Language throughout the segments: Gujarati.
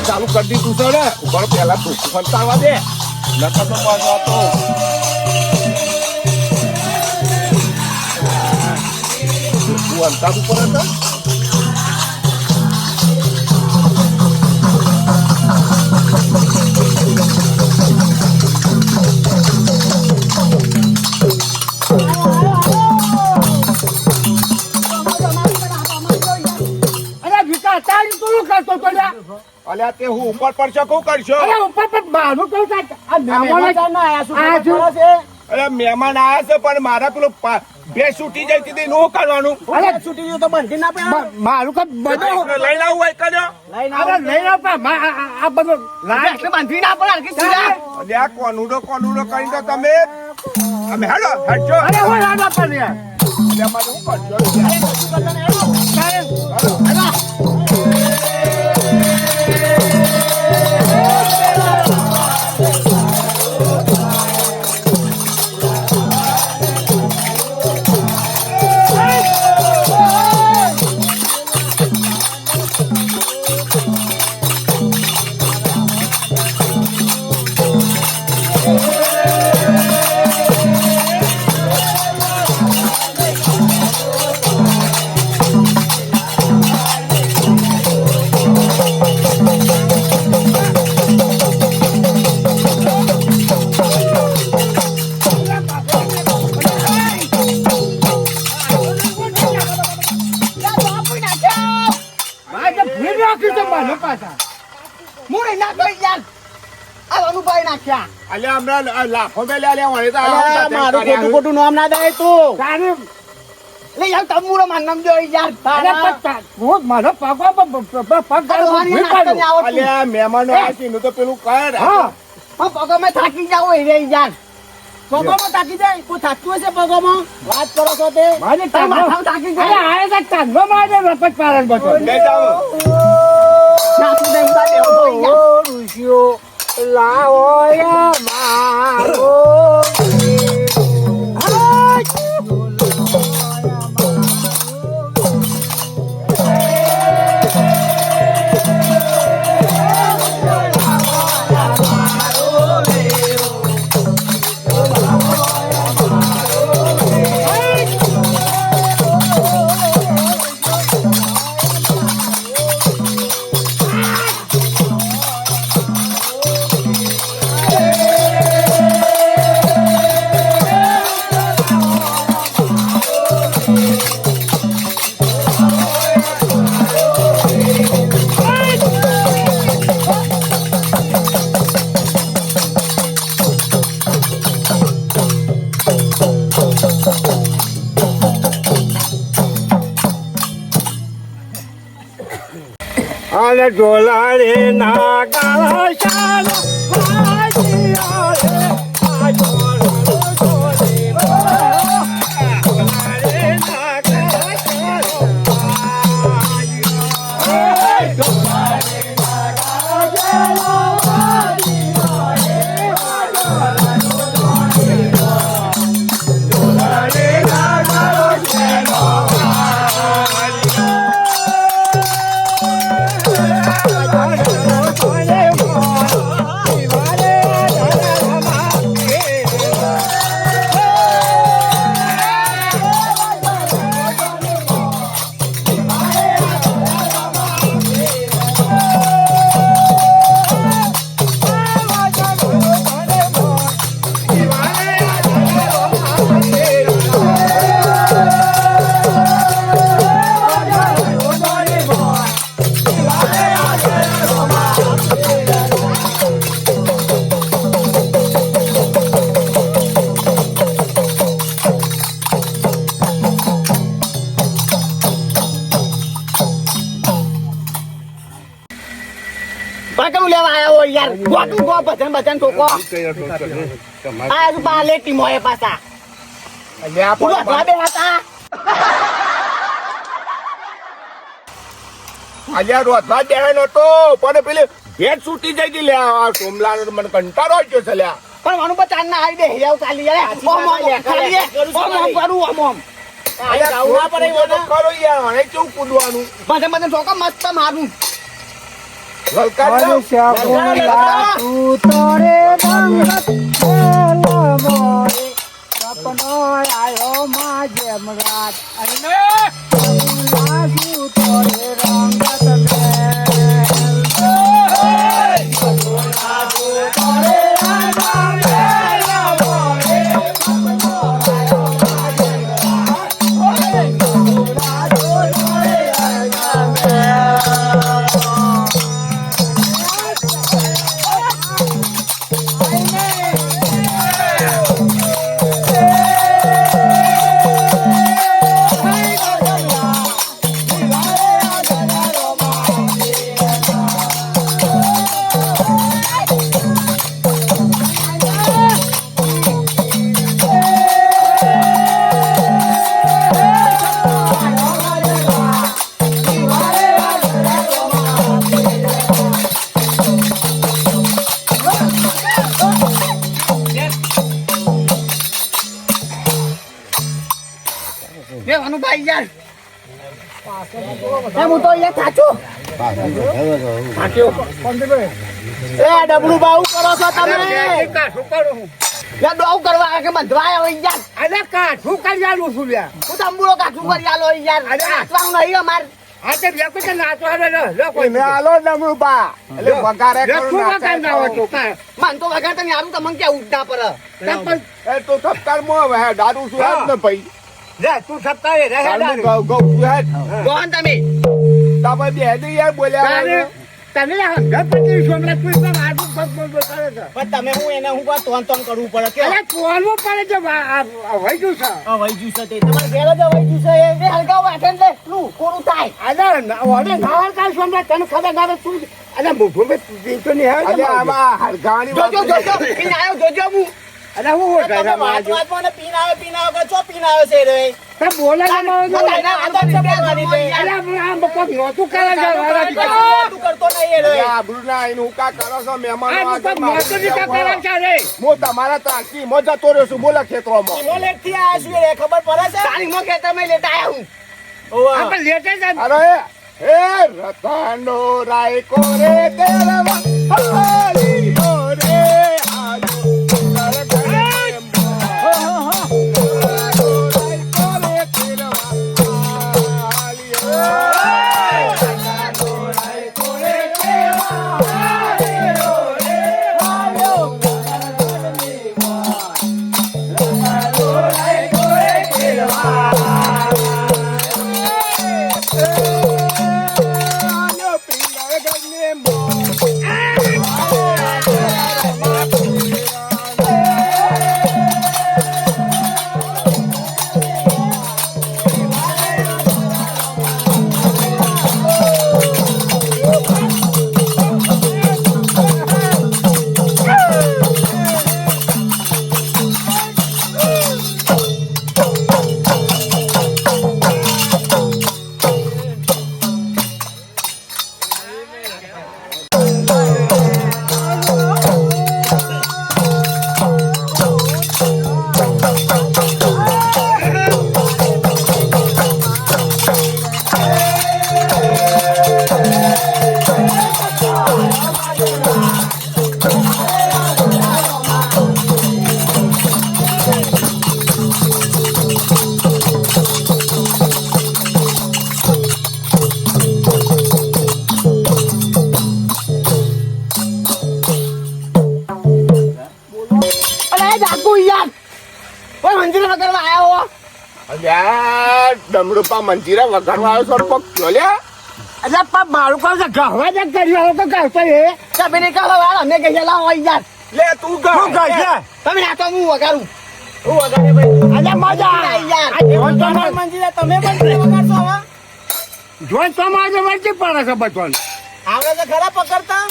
ચાલુ કરી દીધું છે ને ઉપર પેલા ધોકું ફંતાવા દે નકર તો પાછો હતો ધોકું અંતાવું પડે છે અલ્યા તે હું ઉપર પડશે શું કરશો ઉપર પર મારું કેવું અરે મહેમાન આયા છે પણ મારા પેલો બે છૂટી જાય તે નું કરવાનું છૂટી ગયું તો બંધી ના પડે મારું કઈ બધું લઈને આવું હોય કર્યો લઈને આ બધું બાંધી ના પડે અલ્યા કોનુડો કરીને તો તમે અમે હેડો હેડજો અરે હું રાડા પર યાર અલ્યા મારે શું કરજો લાખો બે લે મારું ખોટું ખોટું નામ ના દે તું લે યાર તમુરો માર નામ જો યાર હું મારો પગ અલ્યા મહેમાનો આથી નું તો પેલું કર હા પગમાં થાકી જાવ રે યાર પગમાં થાકી જાય કોઈ થાકતું હશે પગમાં વાત કરો છો તે મારે થાકી જાય આયા તા ચાંદો મારે રપટ પારણ બતો લે જાવ નાખી દે ઉડા દેવો ઋષિયો લાવો યા મારો અને ડોલારે ના ગાળા શાલા વાજીયા રે આ ડોલારો ડોલે ડોલારે ના ગાળા શાલા વાજીયા ડોલારે ના ગાળા શાલા વાજીયા રે આ ડોલારે ના ગાળા શાલા લેવા આયા હોય યાર ગોટું ગો ભજન ઠોકો આ હજુ બાલે ટીમો એ પાછા અલ્યા પોલા બે હતા અલ્યા રોધવા દેવા નતો પણ પેલી ભેટ છૂટી જઈ ગઈ લે આ સોમલા મને કંટાળો આવ્યો છે લ્યા પણ મારું બચાન ના આવી દે હેવ ચાલી યાર ઓમ કરું ઓમ અલ્યા જાવવા પડે કરો યાર મને કેવું કૂદવાનું ભજન ઠોકો મસ્ત મારું લલકારી અરે જાઓ. શકુંલા તું તોરે રંગત ખેલ મોરે સપનો આયો માં જેમ રાત શકુંલા તું તોરે રંગત ભાઈ યાર હું તો અહીંયા થાચું એ ડબલું બાઉ કરો છો તમે યાર ડોવ કરવા આવે કે બંધવા આવ્યો યાર અરે કાઠું કરી આલું છું લ્યા હું તંબુરો કાઠું કરી આલો યાર નાચવાનું નહીં અમાર આ તે વ્યક્તિ તો નાચવા લો કોઈ મેં આલો ડમરું બા એટલે વગારે કરું વગર ના હોય તો કાંઈ. મન તો વગર તને આરું તમને કે ઉડતા પર એ તો થપકાર મો હવે દારૂ શું હેડ ને ભાઈ લે તું સત્તાએ રહે તારું ગૌ ગૌ શું હેડ કોણ તમે તાપે બે દે યાર બોલ્યા તને હંગપતિ સોમલા તું એકદમ આડું પગ બોલ કરે છે પણ તમે હું એને હું કા તોન તોન કરવું પડે કે અરે કોલવું પડે છે વહી ગયું છે વહી જ્યું છે તે તમારે ઘેર જ વહી જ્યું છે એ હલકા વાટન દે નું કોરું થાય અરે નાવર કાલ સોમલા તને ખબર ના પડે તું અરે મોઢું મેં પીતો નહીં આવે અલે આવા હરગાણી જોજો જોજો પીને આવ્યો જોજો હું અરે હું તમે ઘરે વાત વાતમાં પીને આવે ચો પીને આવે છે રે તો બોલે નહોતું કરે છે તું કરતો નહીં રે આબરૂ ના આઈને હું કા કરો છો મહેમાનો આ તો નહોતું બી કા કરે છે રે હું તમારા ત્રાસી મો જતો રહ્યો છું બોલા ખેતરોમાં ઇમોલેટ થી આયા છું રે ખબર પડે છે તારી મો ખેતરમાં લેતા આયા હું ઓવા આપણે લેટે જ અરે હે રતાનો રાય કોરે તેરવા હાલી રે આજો ડમરૂપા મંજીરા વગાડવા આવ્યો છો પગ ચોલ્યા એટલે પણ મારું કહું છે ગહવા જ કર્યું તો કહતો એ તમે ને કાલો વાળા અમે ગયેલા હોય યાર લે તું શું કહે છે તમે નાચો હું વગાડું હું વગાડે ભાઈ અરે મજા યાર આ જીવન તો મારું મંજીરા તમે પણ વગાડશો હવે જોઈ તો મારે વળતી પડે છે બધું આવડે તો ખરા પકડતા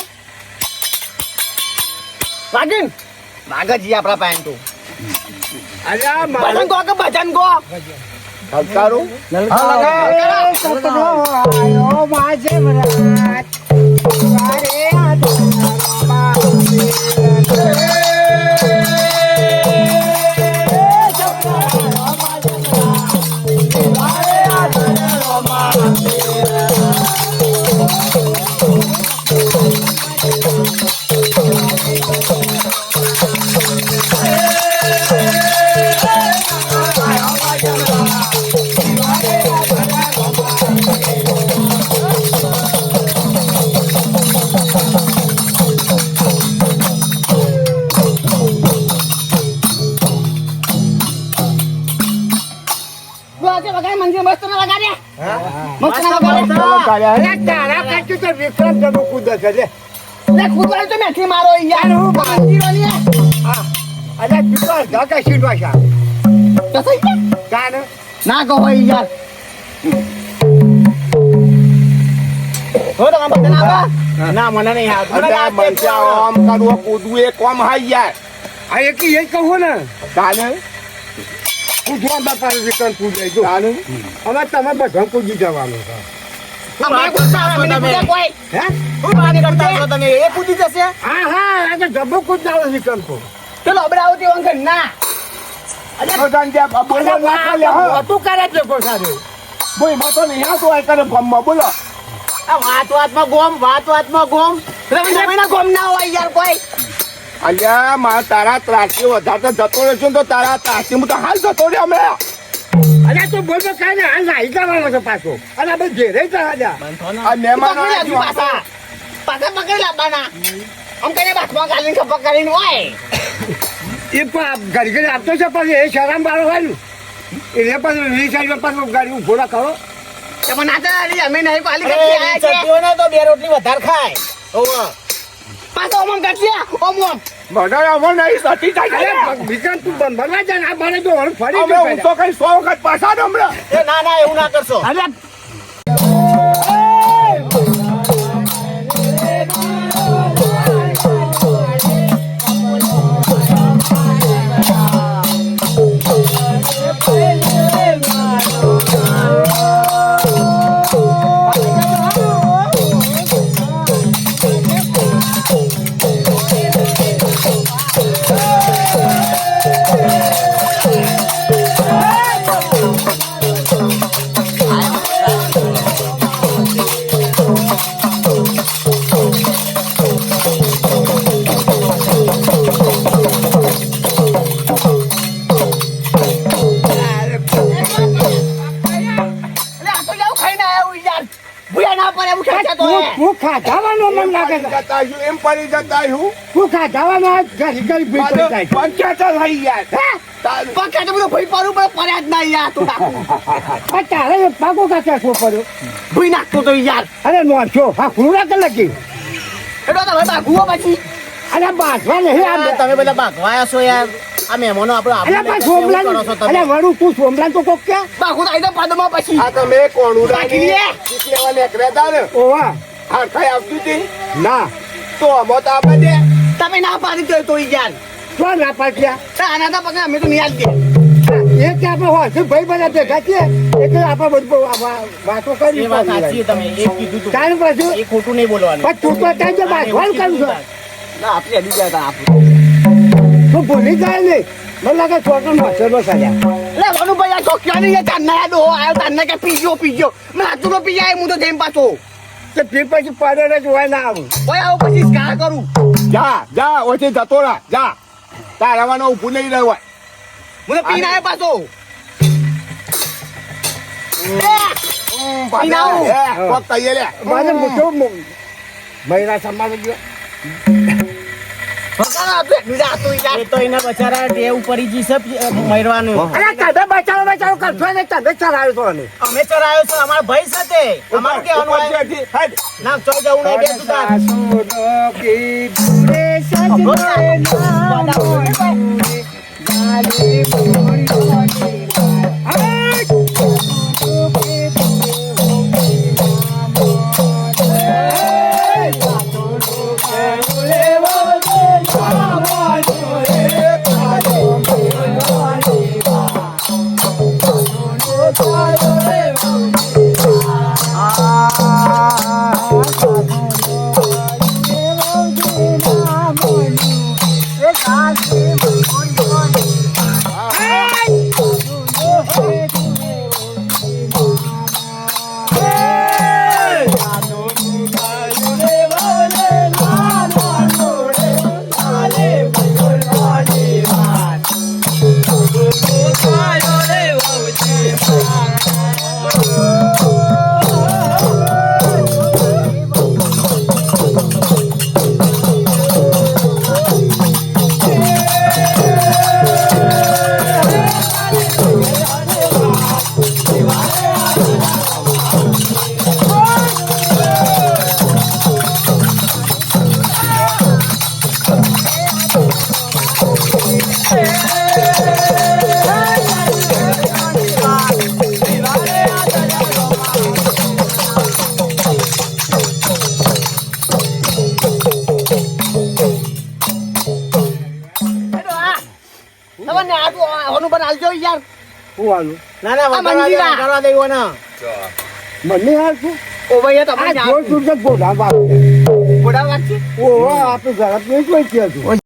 વાગીન વાગજી આપણા પાયન તો અરે આ ભજન ગો કે ભજન ગો હલકારું સપનો આયો માજે રાત વારે મસ્ત ના અરે તારા કાચું તો વિક્રમ જબુ કૂદે છે લે. લે કૂદવાય તો મેથી મારો યાર હું બાંધીરો ને હા અરે વિક્રમ ધાકા સીટવા છે તો થઈ ગયા કાન ના કહો યાર હો તો કામ બતા ના મને નહીં અરે મરચા આમ કરવો કૂદવું એ કોમ હાઈ યાર આ એક એ કહું ને કાલે કૂદવા બાપા વિક્રમ કૂદે જો કાલે હવે તમે બધા કૂદી જવાનું છે અમે કૂદતા કોઈ હે હું બાને કરતા છો તમે એ કૂદી જશે હા હા આ તો જબુ કૂદનારો વિક્રમ તો ચલો અબરાવતી વંખ ના તો જાન દે બોલો ના કાલે હો તું કરે છે કોસારે બોય મતો નહીં આ તો આ કરે ફમમાં બોલો આ વાત ગોમ રવિના ગોમ ના હોય યાર કોઈ અલ્યા મારા તારા ત્રાસી વધારે જતો રહેશે તો તારા ત્રાસી હું તો હાલ જતો રહ્યો હમણાં અરે તું બોલ કાંઈ ને હાલ નાહી જવાનો છે પાછો અને આપણે ઘેરે જ જા આ મહેમાન પાછા પકડી લાવવાના આમ કઈને બાથમાં ગાલીને ખપક કરીને હોય એ પણ ઘડી ઘડી આપતો છે પછી એ શરમ બારો હોય ને એટલે પછી રીસાઈડ પાછું ગાડી ઉભો ના કરો તમે નાતા અમે નહીં પાલી કરી આયા છે તો બે રોટલી વધારે ખાય ઓવા પાછો ઓમ કરશે ઓમ મને અમર નહીં સતી જાય અરે વિક્રમ તું બંધવા જા ને આ બને તો હળ ફરી અમે હું તો કઈ 100 વખત પાછા ને હમણાં એ ના એવું ના કરશો અરે તું ખાધાવાનો મન લાગે છે જતા છું એમ પડી જતા છું તું ખાધાવાનો ઘડી ઘડી ભૂઈ પડી જાય છે. પંચાયત થઈ યાર તારું પક્કા તો બધું ભઈ પાડું પણ પડ્યા જ ના યાર તું નાખું પણ તારે પાકો કાચા છો પડ્યો ભઈ નાખતો તો યાર અરે નોંધો હા ખુલ્લા કે લગી એટલે તમે બાગુઓ પછી અરે બાંધવા નહીં આ તમે બધા બાગવાયા છો યાર આ મહેમાનો આપણો અરે પણ સોમલાન અરે વડું તું સોમલાન તો કોક કે બાગુ આઈ દો પાદમાં પછી આ તમે કોણું રાખી લે. લેવા નીકળ્યા ને ઓવા હા કઈ આવતું હતી ના તો અમો તો આપણે દે તમે ના પાડી દો તો યાર તો ના પાડ્યા આના તો પગા અમે તો નહીં આલજે એક આપણે હોય છે ભાઈ બધા ભેગા છે એટલે આપણે બધું વાતો કરી તમે એક કીધું તું તારું પાછું એ ખોટું નહીં બોલવાનું પણ તું તો ત્યાં જે બાંધવાનું કરું છું ના આપણે અડી ગયા હતા આપણે તું ભૂલી જાય નહીં મને લાગે છોકરો મચ્છરો સર્યા લે વનુભાઈ આ છોકરા ની ચાંદના દો આયો ચાંદના કે પીજો મને આટલું તો પી જાય હું તો જેમ પાછો તો ફીર પછી પાડે જ હોય ના આવું ઓય આવું પછી કા કરું જા ઓછી જતો રહા જા તાર રવાનો ઊભું નહીં રહ્યો હોય મને પીને આયો પાછો કોક કહીએ લે મારે મોટો મહિના સમાજ ગયો એ તો એના બચારા ટેવ પડી જશે મરવાનું અરે તમે બચાવો કરશો ને તમે ચલાવ્યો છો ને અમે ચરાયો છે અમારા ભાઈ સાથે અમારે કેવાનું હોય ના ચોઈ જવું નહીં બે તું તાર સુનો કી દૂરે મને આ તો હોનું પણ હાલજો યાર હું આલું ના ના મંદિરા. કરવા દેવો ના મને હાલ છું ઓ ભાઈ આ તમને જોર સુરત ગોડા વાત ઘોડા વાત છે ઓ આપણે ઘર નહીં કોઈ છે તું